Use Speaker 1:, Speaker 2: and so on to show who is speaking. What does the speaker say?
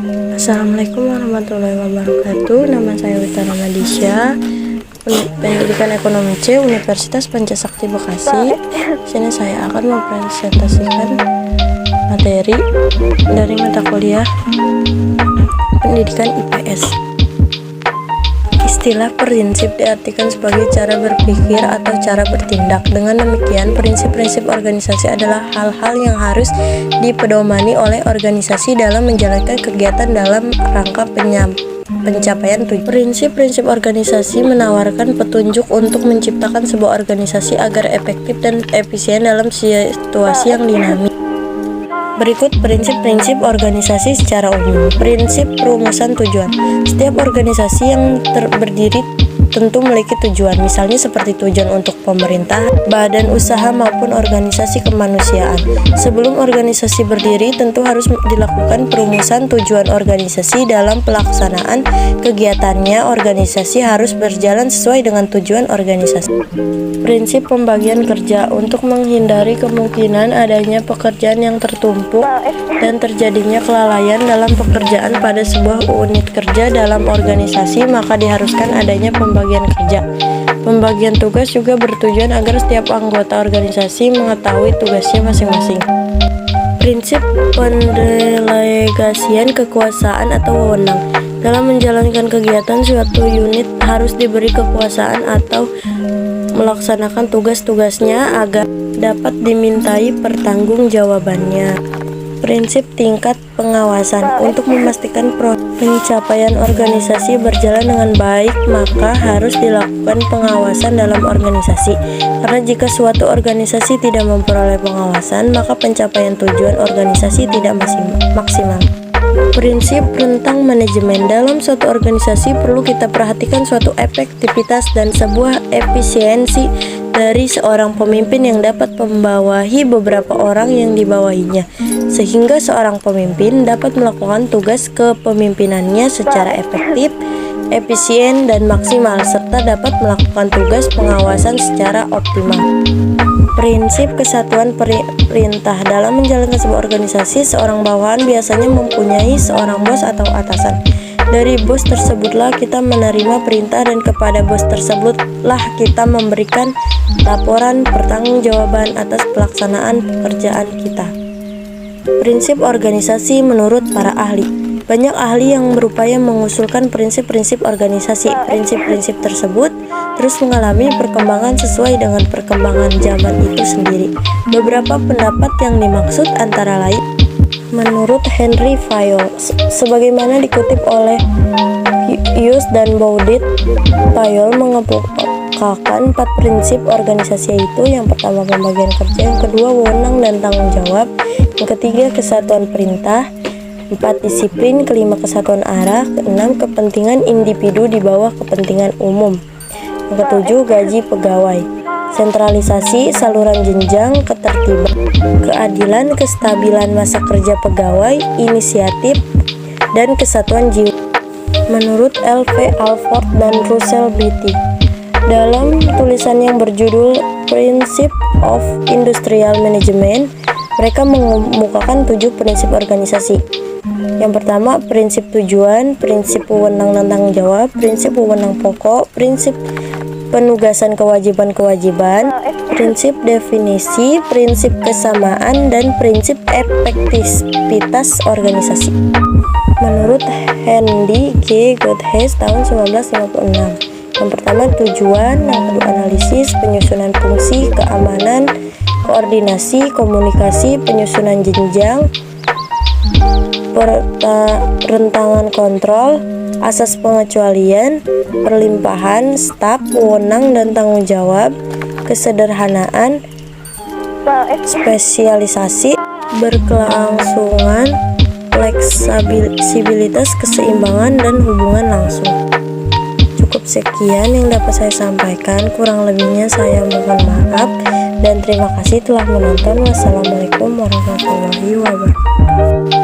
Speaker 1: Assalamualaikum warahmatullahi wabarakatuh. Nama saya Wita Ramadisya, Pendidikan Ekonomi C, Universitas Pancasakti Bekasi. Sini saya akan mempresentasikan materi dari mata kuliah Pendidikan IPS. Istilah prinsip diartikan sebagai cara berpikir atau cara bertindak. Dengan demikian, prinsip-prinsip organisasi adalah hal-hal yang harus dipedomani oleh organisasi dalam menjalankan kegiatan dalam rangka pencapaian tujuan. Prinsip-prinsip organisasi menawarkan petunjuk untuk menciptakan sebuah organisasi agar efektif dan efisien dalam situasi yang dinamis. Berikut prinsip-prinsip organisasi secara umum. Prinsip perumusan tujuan. Setiap organisasi yang berdiri tentu memiliki tujuan, misalnya seperti tujuan untuk pemerintah, badan usaha maupun organisasi kemanusiaan. Sebelum organisasi berdiri, tentu harus dilakukan perumusan tujuan organisasi. Dalam pelaksanaan kegiatannya, organisasi harus berjalan sesuai dengan tujuan organisasi. Prinsip pembagian kerja. Untuk menghindari kemungkinan adanya pekerjaan yang tertumpuk dan terjadinya kelalaian dalam pekerjaan pada sebuah unit kerja dalam organisasi, maka diharuskan adanya pembagian kerja. Pembagian tugas juga bertujuan agar setiap anggota organisasi mengetahui tugasnya masing-masing. Prinsip pendelegasian kekuasaan atau wewenang. Dalam menjalankan kegiatan, suatu unit harus diberi kekuasaan atau melaksanakan tugas-tugasnya agar dapat dimintai pertanggungjawabannya. Prinsip tingkat pengawasan. Untuk memastikan pencapaian organisasi berjalan dengan baik, maka harus dilakukan pengawasan dalam organisasi. Karena jika suatu organisasi tidak memperoleh pengawasan, maka pencapaian tujuan organisasi tidak maksimal. Prinsip rentang manajemen. Dalam suatu organisasi perlu kita perhatikan suatu efektivitas dan sebuah efisiensi dari seorang pemimpin yang dapat membawahi beberapa orang yang dibawahinya, sehingga seorang pemimpin dapat melakukan tugas kepemimpinannya secara efektif, efisien, dan maksimal, serta dapat melakukan tugas pengawasan secara optimal. Prinsip kesatuan perintah. Dalam menjalankan sebuah organisasi, seorang bawahan biasanya mempunyai seorang bos atau atasan. Dari bos tersebutlah kita menerima perintah, dan kepada bos tersebutlah kita memberikan laporan pertanggungjawaban atas pelaksanaan pekerjaan kita. Prinsip organisasi menurut para ahli. Banyak ahli yang berupaya mengusulkan prinsip-prinsip organisasi. Prinsip-prinsip tersebut terus mengalami perkembangan sesuai dengan perkembangan zaman itu sendiri. Beberapa pendapat yang dimaksud antara lain, menurut Henry Fayol, sebagaimana dikutip oleh Hughes dan Baudet, Fayol mengemukakan 4 prinsip organisasi, yaitu yang pertama pembagian kerja, yang kedua wewenang dan tanggung jawab, yang ketiga kesatuan perintah, 4 disiplin, kelima kesatuan arah, keenam kepentingan individu di bawah kepentingan umum, yang ketujuh gaji pegawai, sentralisasi, saluran jenjang, ketertiban, keadilan, kestabilan masa kerja pegawai, inisiatif, dan kesatuan jiwa. Menurut L.V. Alford dan Russell Beatty, dalam tulisan yang berjudul Principles of Industrial Management, mereka mengemukakan 7 prinsip organisasi. Yang pertama, prinsip tujuan, prinsip wewenang dan tanggung jawab, prinsip wewenang pokok, prinsip penugasan kewajiban-kewajiban, prinsip definisi, prinsip kesamaan, dan prinsip efektivitas organisasi. Menurut Henry G. Godhes tahun 1956, yang pertama tujuan, yang kedua analisis, penyusunan fungsi, keamanan, koordinasi, komunikasi, penyusunan jenjang, rentangan kontrol, asas pengecualian, perlimpahan, staf, wewenang dan tanggung jawab, kesederhanaan, spesialisasi, berkelangsungan, fleksibilitas, keseimbangan, dan hubungan langsung. Cukup sekian yang dapat saya sampaikan, kurang lebihnya saya mohon maaf, dan terima kasih telah menonton. Wassalamualaikum warahmatullahi wabarakatuh.